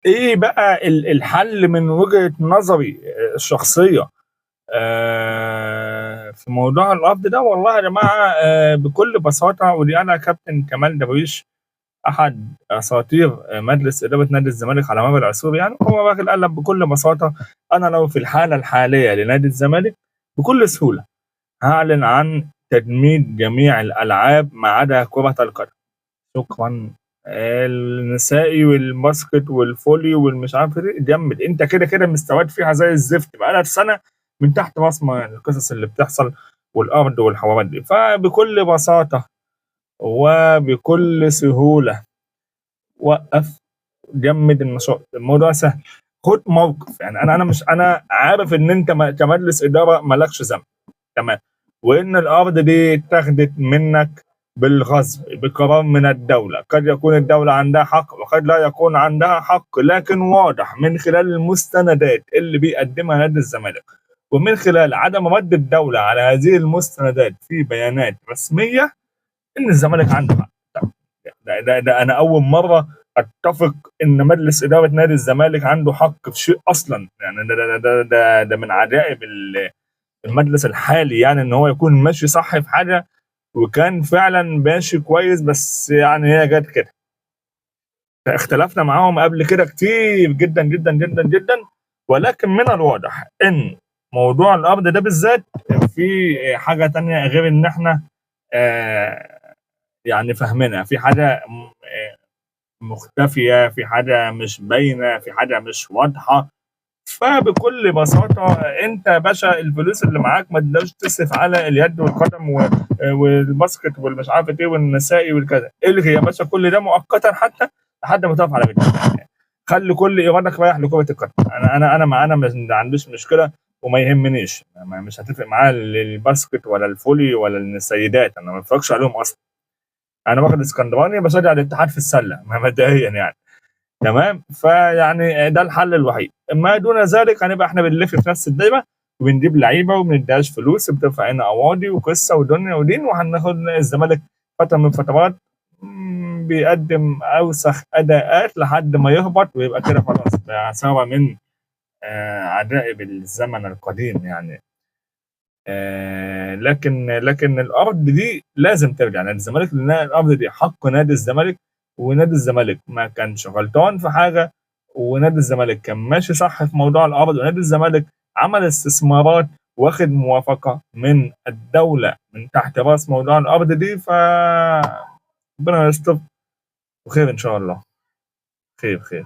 ايه بقى الحل من وجهة نظري الشخصية في موضوع القبض ده؟ والله يا جماعة بكل بساطة، ودي أنا كابتن كمال درويش أحد أساطير مجلس إدارة نادي الزمالك على مر العصور، يعني هو راجل قال لك بكل بساطة: أنا لو في الحالة الحالية لنادي الزمالك بكل سهولة هعلن عن تجميد جميع الألعاب ما عدا كرة القدم. شكرا. النسائي والباسكت والفولي والمش عارف ايه جمد، انت كده كده مستواد فيها زي الزفت بقالك سنه من تحت رسمه القصص اللي بتحصل والارض والحوارات دي. فبكل بساطه وبكل سهوله وقف، جمد النشاط، الموضوع سهل. خد موقف، يعني انا مش، انا عارف ان انت كمجلس اداره مالكش ذنب، تمام، وان الارض دي اتاخدت منك بالغصب بقرار من الدوله، قد يكون الدوله عندها حق وقد لا يكون عندها حق، لكن واضح من خلال المستندات اللي بيقدمها نادي الزمالك ومن خلال عدم رد الدوله على هذه المستندات في بيانات رسميه ان الزمالك عنده حق. ده انا اول مره اتفق ان مجلس اداره نادي الزمالك عنده حق في شيء اصلا، يعني ده من عجائب المجلس الحالي، يعني ان هو يكون ماشي صح في حاجه وكان فعلا ماشي كويس، بس يعني هي جت كده. اختلفنا معاهم قبل كده كتير جدا جدا جدا جدا، ولكن من الواضح ان موضوع الارض ده بالذات في حاجه تانية غير ان احنا آه يعني فاهمينها، في حاجه مختفيه، في حاجه مش باينه، في حاجه مش واضحه. فبكل بساطة انت يا باشا الفلوس اللي معاك ما تقدرش تصرف على اليد والقدم والباسكت والمش عارف ايه والنسائي والكذا، الغي يا باشا كل ده مؤقتا حتى لحد ما تقف على رجلك. خلي كل ايرادك رايح لكرة القدم. انا ما عنديش مشكلة وما يهمنيش، مش هتفق معايا الباسكت ولا الفولي ولا السيدات، انا ما بتفرجش عليهم اصلا. انا واخد اسكندراني بشجع الاتحاد في السله مبدئيا يعني، تمام. فيعني ده الحل الوحيد، ما دون ذلك هنبقى احنا بنلف في نفس الدايره وبنجيب لعيبه وما بنديهاش فلوس، بترفع علينا قواضي وقصه ودنيا ودين، وهناخد الزمالك فتره من فترات بيقدم اوسخ اداءات لحد ما يهبط ويبقى كده خلاص ده سوا من عجائب الزمن القديم يعني. لكن الارض دي لازم ترجع نادي الزمالك، لان الارض دي حق نادي الزمالك، ونادي الزمالك ما كانش غلطان في حاجه، ونادي الزمالك كان ماشي صح في موضوع الارض، ونادي الزمالك عمل استثمارات واخد موافقه من الدوله من تحت راس موضوع الارض دي. ف ربنا يستر وخير ان شاء الله. خير خير.